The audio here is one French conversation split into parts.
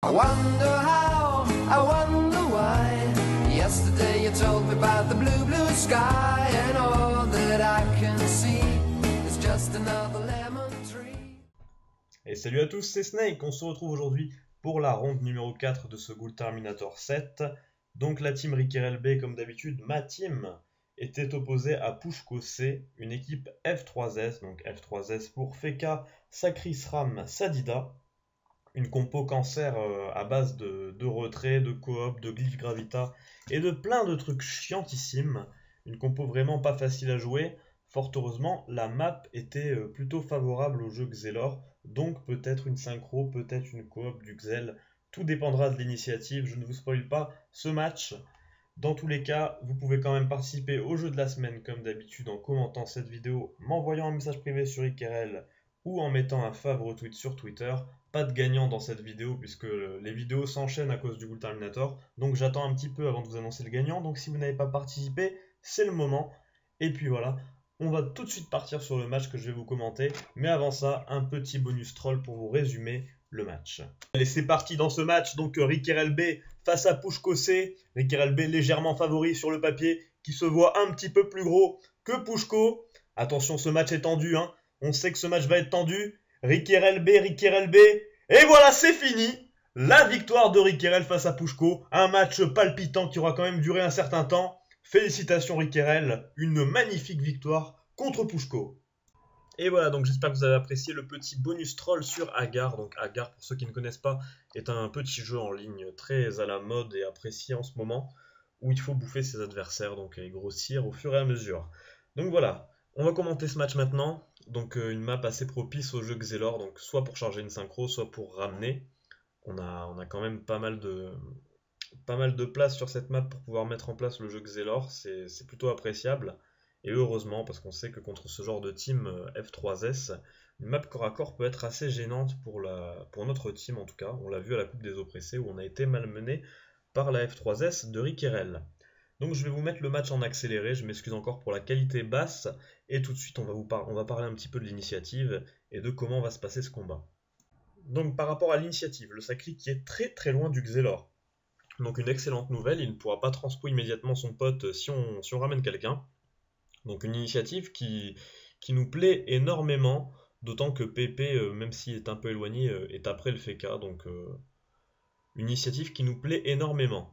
I wonder how, I wonder why. Yesterday you told me about the blue, blue sky, and all that I can see is just another lemon tree. Et salut à tous, c'est Snake, on se retrouve aujourd'hui pour la ronde numéro 4 de ce Ghoul Terminator 7. Donc la team RickyRLB, comme d'habitude, ma team, était opposée à Pushko C, une équipe F3S, donc F3S pour Feka, Sakri, SRAM, Sadida. Une compo cancer à base de retrait, de coop, de glyph gravita et de plein de trucs chiantissimes. Une compo vraiment pas facile à jouer. Fort heureusement, la map était plutôt favorable au jeu Xelor, donc peut-être une synchro, peut-être une coop du Xel. Tout dépendra de l'initiative, je ne vous spoil pas ce match. Dans tous les cas, vous pouvez quand même participer au jeu de la semaine comme d'habitude en commentant cette vidéo, m'envoyant un message privé sur IKRL ou en mettant un fave retweet sur Twitter. Pas de gagnant dans cette vidéo puisque les vidéos s'enchaînent à cause du Ghoul Terminator, donc j'attends un petit peu avant de vous annoncer le gagnant. Donc si vous n'avez pas participé, c'est le moment. Et puis voilà, on va tout de suite partir sur le match que je vais vous commenter, mais avant ça, un petit bonus troll pour vous résumer le match. Allez, c'est parti dans ce match. Donc RickyRLB face à Pushko C. RickyRLB légèrement favori sur le papier, qui se voit un petit peu plus gros que Pushko. Attention, ce match est tendu, hein. On sait que ce match va être tendu. RickyRLB, et voilà, c'est fini. La victoire de RickyRL face à Pushko. Un match palpitant qui aura quand même duré un certain temps. Félicitations RickyRL, une magnifique victoire contre Pushko. Et voilà, donc j'espère que vous avez apprécié le petit bonus troll sur Agar. Donc Agar, pour ceux qui ne connaissent pas, est un petit jeu en ligne très à la mode et apprécié en ce moment, où il faut bouffer ses adversaires, donc et grossir au fur et à mesure. Donc voilà, on va commenter ce match maintenant. Donc une map assez propice au jeu Xelor, donc soit pour charger une synchro, soit pour ramener. On a quand même pas mal de place sur cette map pour pouvoir mettre en place le jeu Xelor, c'est plutôt appréciable. Et heureusement, parce qu'on sait que contre ce genre de team F3S, une map corps à corps peut être assez gênante pour notre team en tout cas. On l'a vu à la Coupe des Oppressés où on a été malmené par la F3S de RickyRL. Donc je vais vous mettre le match en accéléré, je m'excuse encore pour la qualité basse, et tout de suite on va parler un petit peu de l'initiative et de comment va se passer ce combat. Donc par rapport à l'initiative, le Sakri qui est très très loin du Xelor. Donc une excellente nouvelle, il ne pourra pas transpo immédiatement son pote si on ramène quelqu'un. Donc une initiative qui nous plaît énormément, d'autant que PP, même s'il est un peu éloigné, est après le Feka, donc une initiative qui nous plaît énormément.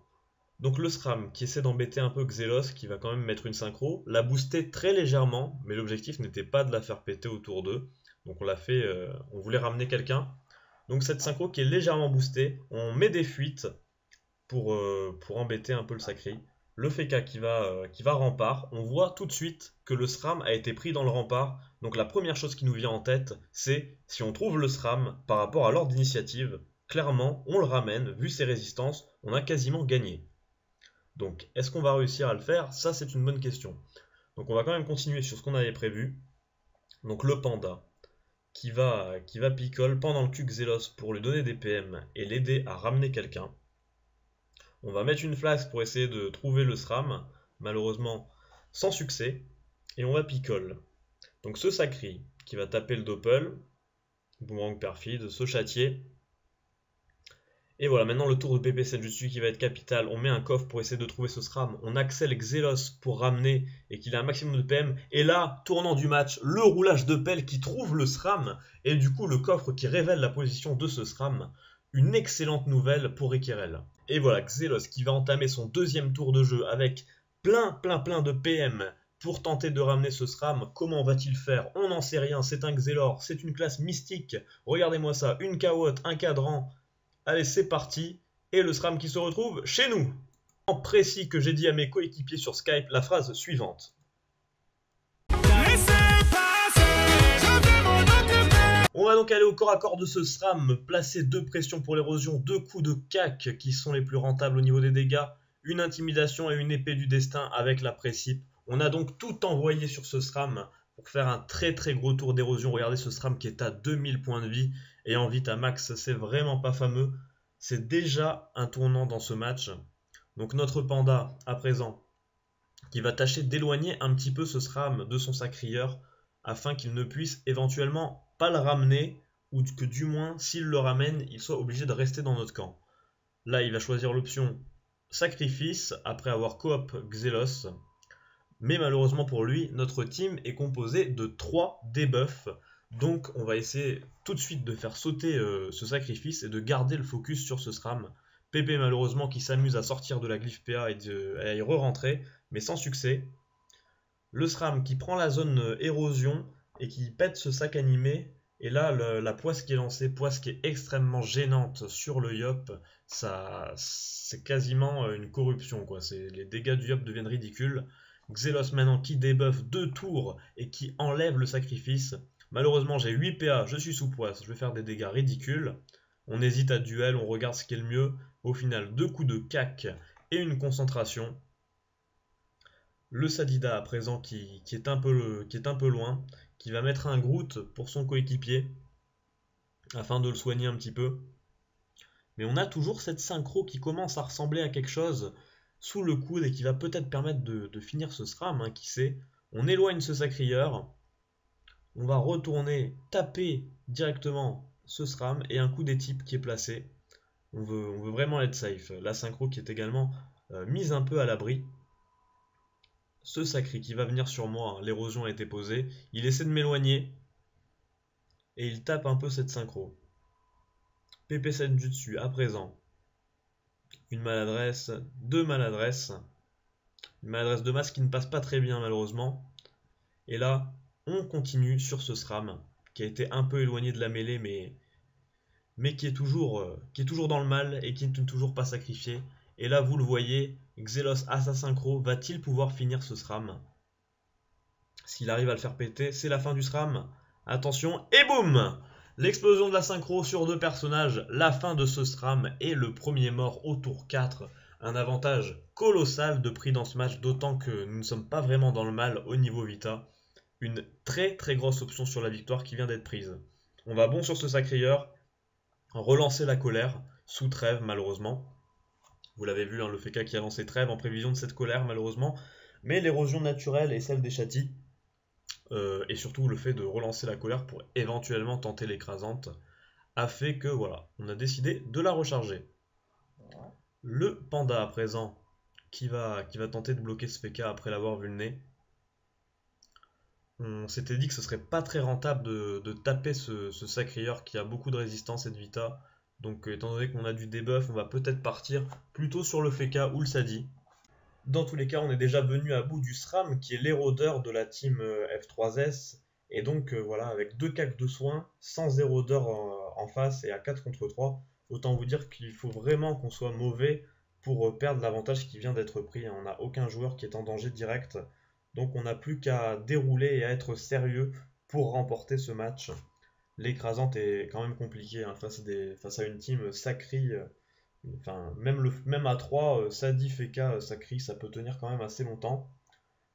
Donc le SRAM qui essaie d'embêter un peu Xelos, qui va quand même mettre une synchro, l'a boosté très légèrement, mais l'objectif n'était pas de la faire péter autour d'eux. Donc on l'a fait, on voulait ramener quelqu'un. Donc cette synchro qui est légèrement boostée, on met des fuites pour embêter un peu le Sakri. Le Feka qui va rempart, on voit tout de suite que le SRAM a été pris dans le rempart. Donc la première chose qui nous vient en tête, c'est si on trouve le SRAM par rapport à l'ordre d'initiative, clairement on le ramène, vu ses résistances, on a quasiment gagné. Donc, est-ce qu'on va réussir à le faire? Ça, c'est une bonne question. Donc, on va quand même continuer sur ce qu'on avait prévu. Donc, le panda qui va picole pendant le Q Xelos pour lui donner des PM et l'aider à ramener quelqu'un. On va mettre une flasque pour essayer de trouver le SRAM, malheureusement sans succès. Et on va picole. Donc, ce Sakri qui va taper le doppel, boomerang perfide, ce châtier. Et voilà, maintenant le tour de PP Senjutsu qui va être capital. On met un coffre pour essayer de trouver ce SRAM. On accèle Xelos pour ramener et qu'il a un maximum de PM. Et là, tournant du match, le roulage de pelle qui trouve le SRAM. Et du coup, le coffre qui révèle la position de ce SRAM. Une excellente nouvelle pour RickyRL. Et voilà, Xelos qui va entamer son deuxième tour de jeu avec plein de PM pour tenter de ramener ce SRAM. Comment va-t-il faire? On n'en sait rien. C'est un Xelor, c'est une classe mystique. Regardez-moi ça, une carotte, un cadran. Allez, c'est parti, et le SRAM qui se retrouve chez nous. En précis que j'ai dit à mes coéquipiers sur Skype la phrase suivante. On va donc aller au corps à corps de ce SRAM, placer 2 pressions pour l'érosion, 2 coups de cac qui sont les plus rentables au niveau des dégâts, une intimidation et une épée du destin avec la précipe. On a donc tout envoyé sur ce SRAM pour faire un très gros tour d'érosion. Regardez ce SRAM qui est à 2000 points de vie et en vita max, c'est vraiment pas fameux. C'est déjà un tournant dans ce match. Donc notre panda, à présent, qui va tâcher d'éloigner un petit peu ce SRAM de son sacrieur afin qu'il ne puisse éventuellement pas le ramener ou que du moins, s'il le ramène, il soit obligé de rester dans notre camp. Là, il va choisir l'option sacrifice après avoir coop Xelos. Mais malheureusement pour lui, notre team est composé de 3 debuffs. Donc on va essayer tout de suite de faire sauter ce sacrifice et de garder le focus sur ce SRAM. PP malheureusement qui s'amuse à sortir de la glyphe PA et à y re-rentrer, mais sans succès. Le SRAM qui prend la zone érosion et qui pète ce sac animé. Et là, la poisse qui est lancée, poisse qui est extrêmement gênante sur le Yop, c'est quasiment une corruption, quoi. Les dégâts du Yop deviennent ridicules. Xelos maintenant qui débuffe 2 tours et qui enlève le sacrifice. Malheureusement, j'ai 8 PA, je suis sous poisse, je vais faire des dégâts ridicules. On hésite à duel, on regarde ce qui est le mieux. Au final, 2 coups de cac et une concentration. Le Sadida à présent qui est un peu loin, qui va mettre un Groot pour son coéquipier afin de le soigner un petit peu. Mais on a toujours cette synchro qui commence à ressembler à quelque chose sous le coude et qui va peut-être permettre de finir ce SRAM, hein, qui sait. On éloigne ce sacrieur, on va retourner taper directement ce SRAM et un coup des types qui est placé. On veut vraiment être safe. La synchro qui est également mise un peu à l'abri. Ce sacré qui va venir sur moi, hein, l'érosion a été posée, il essaie de m'éloigner et il tape un peu cette synchro. PP Senjutsu à présent. Une maladresse, 2 maladresses. Une maladresse de masse qui ne passe pas très bien malheureusement. Et là, on continue sur ce SRAM qui a été un peu éloigné de la mêlée mais qui est toujours dans le mal et qui n'est toujours pas sacrifié. Et là, vous le voyez, Xelos a sa synchro, va-t-il pouvoir finir ce SRAM? S'il arrive à le faire péter, c'est la fin du SRAM. Attention, et boum! L'explosion de la synchro sur 2 personnages, la fin de ce SRAM et le premier mort au tour 4. Un avantage colossal de prix dans ce match, d'autant que nous ne sommes pas vraiment dans le mal au niveau Vita. Une très très grosse option sur la victoire qui vient d'être prise. On va bon sur ce sacrieur, relancer la colère, sous trêve malheureusement. Vous l'avez vu, hein, le FK qui a lancé trêve en prévision de cette colère malheureusement. Mais l'érosion naturelle et celle des châtis, et surtout le fait de relancer la colère pour éventuellement tenter l'écrasante, a fait que voilà, on a décidé de la recharger. Le panda à présent, qui va tenter de bloquer ce FK après l'avoir vu le nez. On s'était dit que ce serait pas très rentable de taper ce sacrieur qui a beaucoup de résistance et de vita. Donc étant donné qu'on a du debuff, on va peut-être partir plutôt sur le FK ou le Sadi. Dans tous les cas, on est déjà venu à bout du SRAM qui est l'érodeur de la team F3S. Et donc voilà, avec 2 cacs de soins, sans érodeur en face et à 4 contre 3, autant vous dire qu'il faut vraiment qu'on soit mauvais pour perdre l'avantage qui vient d'être pris. On n'a aucun joueur qui est en danger direct. Donc on n'a plus qu'à dérouler et à être sérieux pour remporter ce match. L'écrasante est quand même compliquée, hein, face à une team Sacri. Enfin, même à 3, Sadi, Feka, Sacri, ça peut tenir quand même assez longtemps.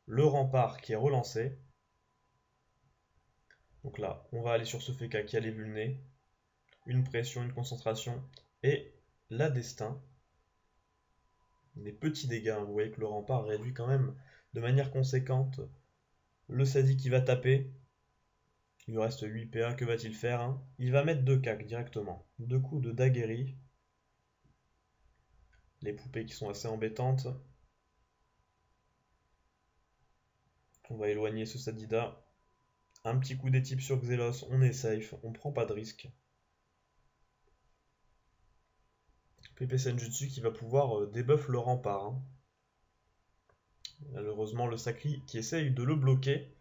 Le rempart qui est relancé. Donc là, on va aller sur ce Feka qui allait vulner. Une pression, une concentration. Et la destin. Des petits dégâts, hein. Vous voyez que le rempart réduit quand même de manière conséquente. Le Sadi qui va taper. Il lui reste 8 PA, que va-t-il faire, hein? Il va mettre 2 cacs directement. 2 coups de daguerri. Les poupées qui sont assez embêtantes. On va éloigner ce Sadida. Un petit coup des types sur Xelos, on est safe, on prend pas de risque. PP Senjutsu qui va pouvoir debuff le rempart, hein. Malheureusement le Sacri qui essaye de le bloquer.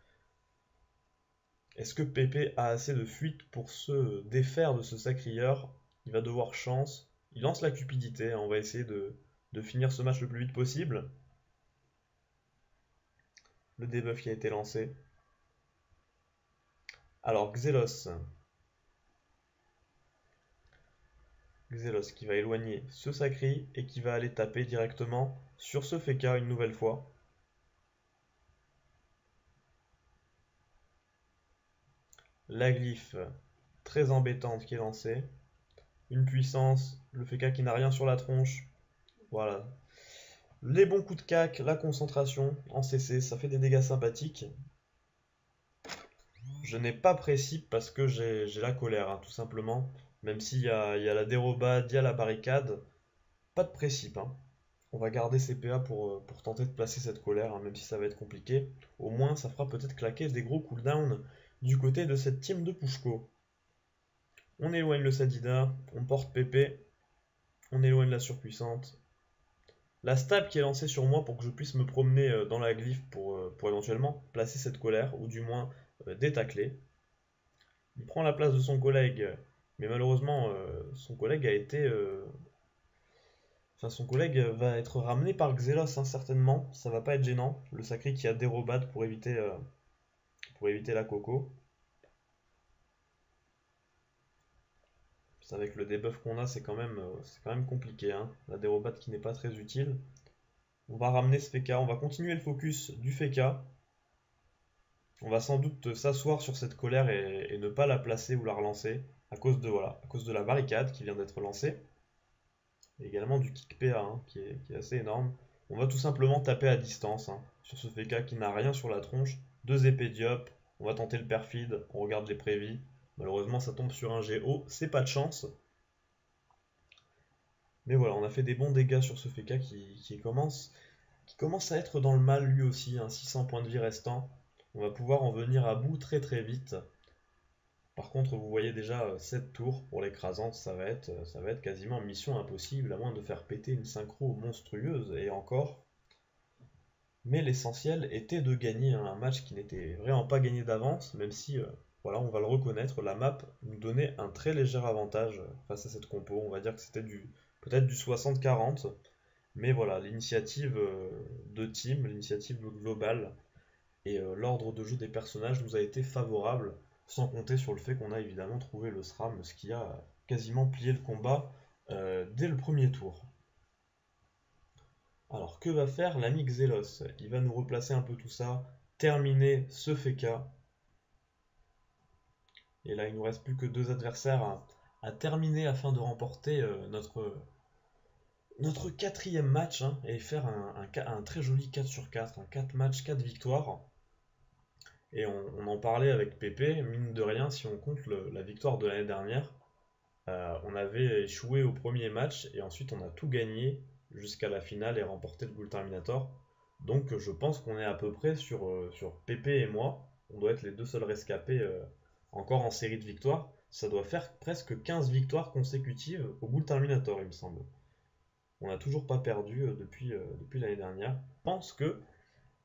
Est-ce que PP a assez de fuite pour se défaire de ce sacrieur? Il va devoir chance. Il lance la cupidité, hein. On va essayer de finir ce match le plus vite possible. Le debuff qui a été lancé. Alors Xelos qui va éloigner ce Sacri et qui va aller taper directement sur ce Feka une nouvelle fois. La glyphe très embêtante qui est lancée. Une puissance, le Feka qui n'a rien sur la tronche. Voilà. Les bons coups de cac, la concentration en CC, ça fait des dégâts sympathiques. Je n'ai pas précipe parce que j'ai la colère, hein, tout simplement. Même s'il y a la dérobade, il y a la barricade, pas de précipe, hein. On va garder CPA pour tenter de placer cette colère, hein, même si ça va être compliqué. Au moins, ça fera peut-être claquer des gros cooldowns du côté de cette team de Pushko. On éloigne le Sadida, on porte PP, on éloigne la surpuissante. La stab qui est lancée sur moi pour que je puisse me promener dans la glyphe pour éventuellement placer cette colère, ou du moins détacler. Il prend la place de son collègue, mais malheureusement, son collègue a été... Enfin, son collègue va être ramené par Xelos, hein, certainement. Ça va pas être gênant. Le sacré qui a dérobade pour éviter la coco. Avec le debuff qu'on a, c'est quand même compliqué, hein. La dérobade qui n'est pas très utile. On va ramener ce Feka. On va continuer le focus du Feka. On va sans doute s'asseoir sur cette colère et ne pas la placer ou la relancer à cause de la barricade qui vient d'être lancée. Et également du kick PA, hein, qui est assez énorme. On va tout simplement taper à distance, hein, sur ce Feka qui n'a rien sur la tronche. 2 épées diop. On va tenter le perfide. On regarde les prévis. Malheureusement, ça tombe sur un GO. C'est pas de chance. Mais voilà, on a fait des bons dégâts sur ce Feka qui commence à être dans le mal lui aussi, hein, 600 points de vie restants. On va pouvoir en venir à bout très très vite. Par contre, vous voyez déjà 7 tours pour l'écrasante, ça va être quasiment mission impossible, à moins de faire péter une synchro monstrueuse, et encore. Mais l'essentiel était de gagner un match qui n'était vraiment pas gagné d'avance, même si, voilà, on va le reconnaître, la map nous donnait un très léger avantage face à cette compo. On va dire que c'était peut-être du 60-40. Mais voilà, l'initiative de team, l'initiative globale et l'ordre de jeu des personnages nous a été favorable, sans compter sur le fait qu'on a évidemment trouvé le SRAM, ce qui a quasiment plié le combat dès le premier tour. Alors que va faire l'ami Xelos? Il va nous replacer un peu tout ça, terminer ce Feka. Et là il nous reste plus que 2 adversaires à terminer afin de remporter notre 4e match, hein, et faire un très joli 4 sur 4, un 4 matchs, 4 victoires. Et on en parlait avec Pépé, mine de rien, si on compte la victoire de l'année dernière, on avait échoué au premier match et ensuite on a tout gagné jusqu'à la finale et remporté le Ghoul Terminator. Donc je pense qu'on est à peu près sur Pépé et moi, on doit être les 2 seuls rescapés encore en série de victoires. Ça doit faire presque 15 victoires consécutives au Ghoul Terminator, il me semble. On n'a toujours pas perdu depuis l'année dernière. Je pense que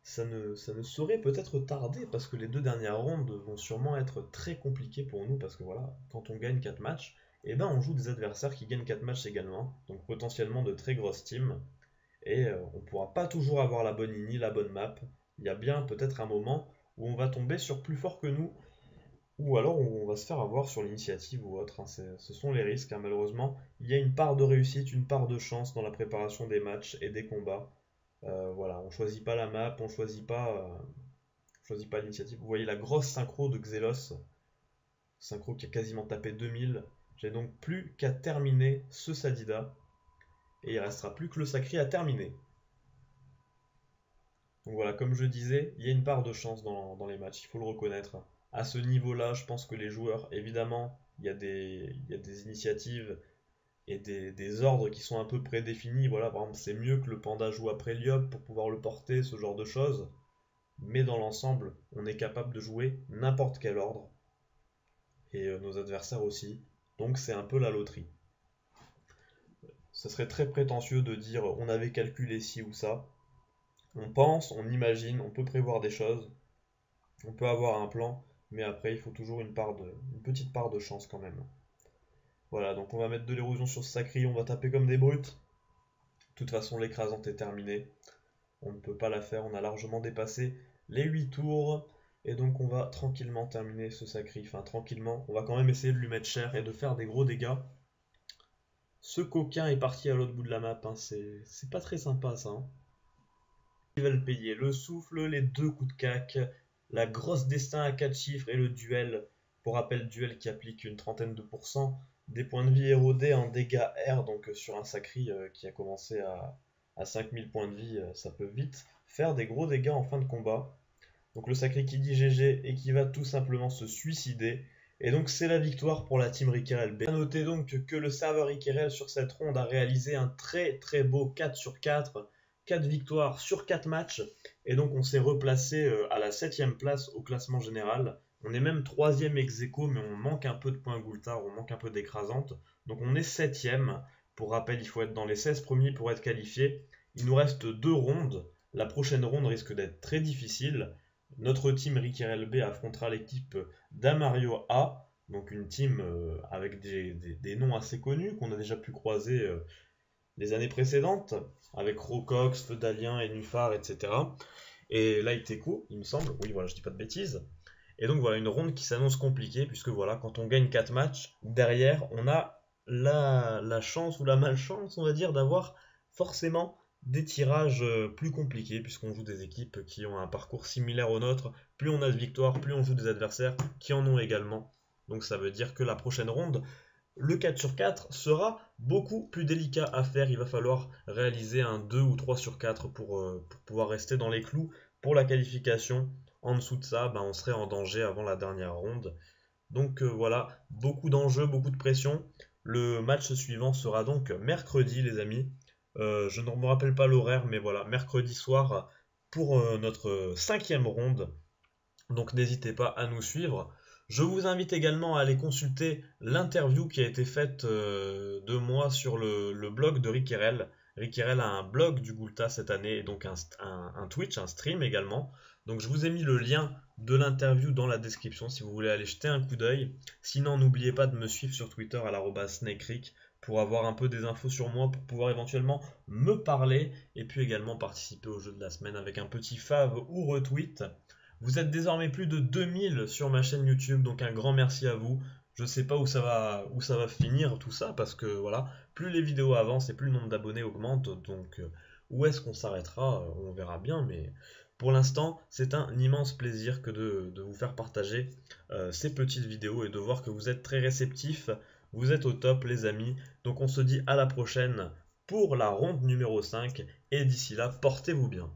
ça ne saurait peut-être tarder parce que les 2 dernières rondes vont sûrement être très compliquées pour nous parce que voilà, quand on gagne 4 matchs, et ben on joue des adversaires qui gagnent 4 matchs également, donc potentiellement de très grosses teams, et on ne pourra pas toujours avoir la bonne ini, la bonne map. Il y a bien peut-être un moment où on va tomber sur plus fort que nous, ou alors on va se faire avoir sur l'initiative ou autre, hein. Ce sont les risques, hein, malheureusement. Il y a une part de réussite, une part de chance dans la préparation des matchs et des combats. Voilà, on choisit pas la map, on choisit pas l'initiative. Vous voyez la grosse synchro de Xelos, synchro qui a quasiment tapé 2000. J'ai donc plus qu'à terminer ce Sadida, et il restera plus que le Sacré à terminer. Donc voilà, comme je disais, il y a une part de chance dans les matchs, il faut le reconnaître. À ce niveau-là, je pense que les joueurs, évidemment, il y a des initiatives et des ordres qui sont un peu prédéfinis. Voilà, par exemple, c'est mieux que le panda joue après Liop pour pouvoir le porter, ce genre de choses. Mais dans l'ensemble, on est capable de jouer n'importe quel ordre. Et nos adversaires aussi. Donc c'est un peu la loterie. Ce serait très prétentieux de dire on avait calculé ci ou ça. On pense, on imagine, on peut prévoir des choses. On peut avoir un plan, mais après il faut toujours une petite part de chance quand même. Voilà, donc on va mettre de l'érosion sur ce Sacri, on va taper comme des brutes. De toute façon, l'écrasante est terminée. On ne peut pas la faire, on a largement dépassé les 8 tours. Et donc on va tranquillement terminer ce Sacri. Enfin, tranquillement, on va quand même essayer de lui mettre cher et de faire des gros dégâts. Ce coquin est parti à l'autre bout de la map, hein. C'est pas très sympa ça, hein. Il va le payer, le souffle, les 2 coups de cac, la grosse destin à 4 chiffres et le duel. Pour rappel, duel qui applique une trentaine de pourcents des points de vie érodés en dégâts R, donc sur un Sacri qui a commencé à 5000 points de vie, ça peut vite faire des gros dégâts en fin de combat. Donc le sacré qui dit GG et qui va tout simplement se suicider. Et donc c'est la victoire pour la team Rickerel B. A noter donc que le serveur Rickerel sur cette ronde a réalisé un très très beau 4 sur 4, 4 victoires sur 4 matchs. Et donc on s'est replacé à la 7ème place au classement général. On est même 3ème ex aequo, mais on manque un peu de points Goultard, on manque un peu d'écrasante. Donc on est 7ème. Pour rappel, il faut être dans les 16 premiers pour être qualifié. Il nous reste 2 rondes. La prochaine ronde risque d'être très difficile. Notre team Rickerel B affrontera l'équipe d'Amario A, donc une team avec des noms assez connus qu'on a déjà pu croiser les années précédentes, avec Rocox, Feudalien, Enufar, etc. Et Lighteco, il me semble, oui voilà, je dis pas de bêtises. Et donc voilà, une ronde qui s'annonce compliquée, puisque voilà, quand on gagne 4 matchs, derrière, on a la chance ou la malchance, on va dire, d'avoir forcément des tirages plus compliqués, puisqu'on joue des équipes qui ont un parcours similaire au nôtre. Plus on a de victoires, plus on joue des adversaires qui en ont également. Donc ça veut dire que la prochaine ronde, le 4 sur 4 sera beaucoup plus délicat à faire. Il va falloir réaliser un 2 ou 3 sur 4 pour pouvoir rester dans les clous pour la qualification. En dessous de ça, on serait en danger avant la dernière ronde. Donc voilà, beaucoup d'enjeux, beaucoup de pression. Le match suivant sera donc mercredi, les amis. Je ne me rappelle pas l'horaire, mais voilà, mercredi soir pour notre 5e ronde. Donc n'hésitez pas à nous suivre. Je vous invite également à aller consulter l'interview qui a été faite de moi sur le blog de Rickerel. Rickerel a un blog du Goulta cette année, et donc un Twitch, un stream également. Donc je vous ai mis le lien de l'interview dans la description si vous voulez aller jeter un coup d'œil. Sinon, n'oubliez pas de me suivre sur Twitter à @snakerick pour avoir un peu des infos sur moi, pour pouvoir éventuellement me parler et puis également participer au jeu de la semaine avec un petit fave ou retweet. Vous êtes désormais plus de 2000 sur ma chaîne YouTube, donc un grand merci à vous. Je sais pas où ça va finir tout ça, parce que voilà, plus les vidéos avancent et plus le nombre d'abonnés augmente, donc où est-ce qu'on s'arrêtera, on verra bien, mais pour l'instant, c'est un immense plaisir que de vous faire partager ces petites vidéos et de voir que vous êtes très réceptifs, vous êtes au top les amis, donc on se dit à la prochaine pour la ronde numéro 5, et d'ici là, portez-vous bien.